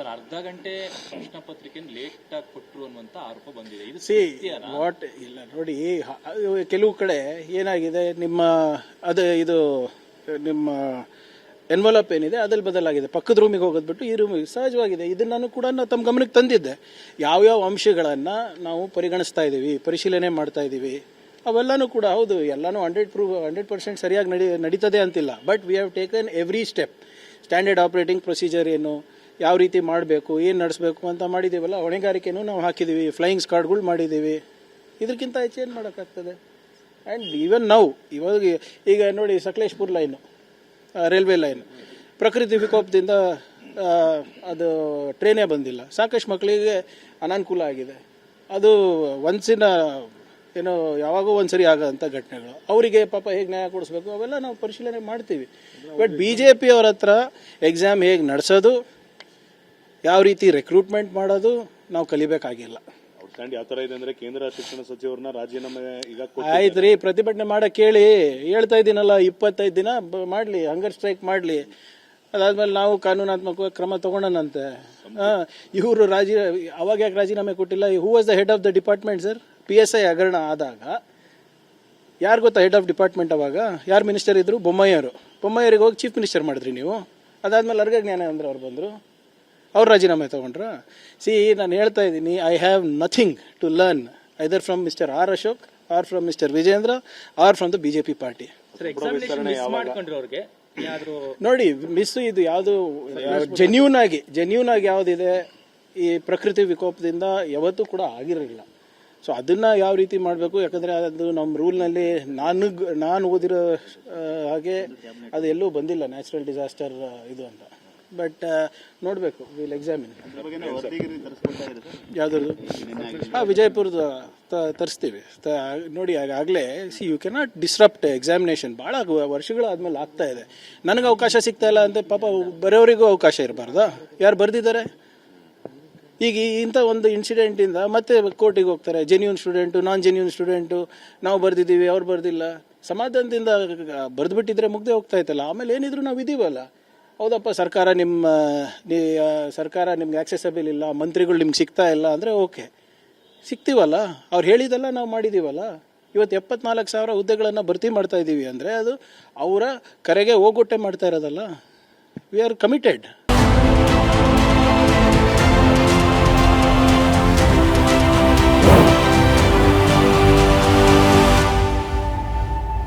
Sir ಅರ್ಧ ಗಂಟೆ ಪ್ರಶ್ನೆ ಪತ್ರಿಕೆಯನ್ನು ಲೇಟ್ ಆಗಿ ಕೊಟ್ಟರು ಅನ್ನುವಂತ ಆರೋಪ ಬಂದಿದೆ. ಇದು ವಾಟ್ ಇಲ್ಲ ನೋಡಿ, ಕೆಲವು ಕಡೆ ಏನಾಗಿದೆ, ಇದು ನಿಮ್ಮ ಎನ್ವಲಪ್ ಏನಿದೆ ಅದಲ್ಲಿ ಬದಲಾಗಿದೆ. ಪಕ್ಕದ ರೂಮಿಗೆ ಹೋಗೋದ್ಬಿಟ್ಟು ಈ ರೂಮಿಗೆ ಸಹಜವಾಗಿದೆ. ಇದನ್ನು ನಾನು ಕೂಡ ತಮ್ಮ ಗಮನಕ್ಕೆ ತಂದಿದ್ದೆ. ಯಾವ್ಯಾವ ಅಂಶಗಳನ್ನು ನಾವು ಪರಿಗಣಿಸ್ತಾ ಇದ್ದೀವಿ, ಪರಿಶೀಲನೆ ಮಾಡ್ತಾ ಇದ್ದೀವಿ, ಅವೆಲ್ಲನೂ ಕೂಡ ಹೌದು, ಎಲ್ಲನೂ 100% ಸರಿಯಾಗಿ ನಡೀತದೆ ಅಂತಿಲ್ಲ. But we have taken every step. Standard operating procedure ಏನು, ಯಾವ ರೀತಿ ಮಾಡಬೇಕು, ಏನು ನಡೆಸಬೇಕು ಅಂತ ಮಾಡಿದ್ದೀವಲ್ಲ. ಹೊಣೆಗಾರಿಕೆನೂ ನಾವು ಹಾಕಿದ್ದೀವಿ, ಫ್ಲೈಯಿಂಗ್ ಸ್ಕ್ವಾಡ್ಗಳು ಮಾಡಿದ್ದೀವಿ. ಇದಕ್ಕಿಂತ ಹೆಚ್ಚು ಏನು ಮಾಡೋಕ್ಕಾಗ್ತದೆ? ಆ್ಯಂಡ್ ಈವನ್ ಇವಾಗ ಈಗ ನೋಡಿ, ಸಕಲೇಶ್ಪುರ್ ಲೈನು, ರೈಲ್ವೆ ಲೈನ್ ಪ್ರಕೃತಿ ವಿಕೋಪದಿಂದ ಅದು ಟ್ರೈನೇ ಬಂದಿಲ್ಲ. ಸಾಕಷ್ಟು ಮಕ್ಕಳಿಗೆ ಅನಾನುಕೂಲ ಆಗಿದೆ. ಅದು ಯಾವಾಗೋ ಒಂದ್ಸರಿ ಆಗೋಂಥ ಘಟನೆಗಳು. ಅವರಿಗೆ ಪಾಪ ಹೇಗೆ ನ್ಯಾಯ ಕೊಡಿಸ್ಬೇಕು ಅವೆಲ್ಲ ನಾವು ಪರಿಶೀಲನೆ ಮಾಡ್ತೀವಿ. ಬಟ್ BJP ಅವ್ರ ಹತ್ರ ಎಕ್ಸಾಮ್ ಹೇಗೆ ನಡೆಸೋದು, ಯಾವ ರೀತಿ ರೆಕ್ರೂಟ್ಮೆಂಟ್ ಮಾಡೋದು ನಾವು ಕಲಿಬೇಕಾಗಿಲ್ಲ. ಯಾವ ಥರ ಇದೆ ಅಂದರೆ ಕೇಂದ್ರ ಶಿಕ್ಷಣ ಸಚಿವರನ್ನ ರಾಜೀನಾಮೆ ಈಗ ಆಯ್ತು ರೀ, ಪ್ರತಿಭಟನೆ ಮಾಡಕ್ಕೆ ಹೇಳಿ, ಹೇಳ್ತಾ ಇದ್ದೀನಲ್ಲ, 25 ದಿನ ಮಾಡಲಿ, ಹಂಗರ್ ಸ್ಟ್ರೈಕ್ ಮಾಡಲಿ. ಅದಾದ್ಮೇಲೆ ನಾವು ಕಾನೂನಾತ್ಮಕ ಕ್ರಮ ತಗೊಳ್ಳೋಣಂತೆ. ಇವರು ಅವಾಗ ಯಾಕೆ ರಾಜೀನಾಮೆ ಕೊಟ್ಟಿಲ್ಲ? Who was the head of the department sir? PSI ಹಗರಣ ಆದಾಗ ಯಾರು ಗೊತ್ತಾ ಹೆಡ್ ಆಫ್ ಡಿಪಾರ್ಟ್ಮೆಂಟ್? ಅವಾಗ ಯಾರು ಮಿನಿಸ್ಟರ್ ಇದ್ರು? ಬೊಮ್ಮಾಯಿಯರಿಗೆ ಹೋಗಿ ಚೀಫ್ ಮಿನಿಸ್ಟರ್ ಮಾಡಿದ್ರಿ ನೀವು. ಅದಾದ್ಮೇಲೆ ಅರ್ಗ ಜ್ಞಾನೇಂದ್ರ ಅವ್ರು ಬಂದರು, ಅವ್ರು ರಾಜೀನಾಮೆ ತಗೊಂಡ್ರ? ನಾನು ಹೇಳ್ತಾ ಇದ್ದೀನಿ, I have nothing to learn either from mister R. Ashok or from mister Vijendra or from the BJP party. ನೋಡಿ, ಇದು ಯಾವುದು ಜೆನ್ಯೂನ್ ಆಗಿ ಯಾವುದಿದೆ, ಈ ಪ್ರಕೃತಿ ವಿಕೋಪದಿಂದ ಯಾವತ್ತೂ ಕೂಡ ಆಗಿರಲಿಲ್ಲ. ಸೊ ಅದನ್ನು ಯಾವ ರೀತಿ ಮಾಡಬೇಕು, ಯಾಕಂದರೆ ಅದು ನಮ್ಮ ರೂಲ್ನಲ್ಲಿ ನಾನು ಓದಿರೋ ಹಾಗೆ ಅದು ಎಲ್ಲೂ ಬಂದಿಲ್ಲ, ನ್ಯಾಚುರಲ್ ಡಿಸಾಸ್ಟರ್ ಇದು ಅಂತ. ಬಟ್ ನೋಡಬೇಕು, ವಿಲ್ ಎಕ್ಸಾಮಿನ್. ಯಾವುದ್ರದ್ದು? ವಿಜಯಪುರದ ತರಿಸ್ತೀವಿ ನೋಡಿ. ಆಗಲೇ ಯು ಕೆನಾಟ್ ಡಿಸ್ರಪ್ಟ್ ಎಕ್ಸಾಮಿನೇಷನ್. ಭಾಳ ವರ್ಷಗಳಾದ್ಮೇಲೆ ಆಗ್ತಾ ಇದೆ. ನನಗೆ ಅವಕಾಶ ಸಿಗ್ತಾ ಇಲ್ಲ ಅಂತ ಪಾಪ ಬರೋರಿಗೂ ಅವಕಾಶ ಇರಬಾರ್ದಾ? ಯಾರು ಬರೆದಿದ್ದಾರೆ? ಈಗ ಇಂಥ ಒಂದು ಇನ್ಸಿಡೆಂಟಿಂದ ಮತ್ತೆ ಕೋರ್ಟಿಗೆ ಹೋಗ್ತಾರೆ. ಜೆನ್ಯೂನ್ ಸ್ಟೂಡೆಂಟು, ನಾನ್ ಜೆನ್ಯೂನ್ ಸ್ಟೂಡೆಂಟು, ನಾವು ಬರೆದಿದ್ದೀವಿ, ಅವ್ರು ಬರೆದಿಲ್ಲ. ಸಮಾಧಾನದಿಂದ ಬರೆದುಬಿಟ್ಟಿದ್ರೆ ಮುಗ್ದೆ ಹೋಗ್ತಾ ಇತ್ತಲ್ಲ. ಆಮೇಲೆ ಏನಿದ್ರು ನಾವು ಇದೀವಲ್ಲ, ಹೌದಪ್ಪ, ಸರ್ಕಾರ ನಿಮ್ಗೆ ಆಕ್ಸೆಸಬಲ್ ಇಲ್ಲ, ಮಂತ್ರಿಗಳು ನಿಮ್ಗೆ ಸಿಗ್ತಾ ಇಲ್ಲ ಅಂದರೆ ಓಕೆ, ಸಿಗ್ತೀವಲ್ಲ, ಅವ್ರು ಹೇಳಿದೆಲ್ಲ ನಾವು ಮಾಡಿದ್ದೀವಲ್ಲ. ಇವತ್ತು 74,000 ಹುದ್ದೆಗಳನ್ನು ಭರ್ತಿ ಮಾಡ್ತಾ ಇದ್ದೀವಿ ಅಂದರೆ ಅದು ಅವರ ಕರೆಗೆ ಹೋಗೊಟ್ಟೆ ಮಾಡ್ತಾ ಇರೋದಲ್ಲ. We are committed.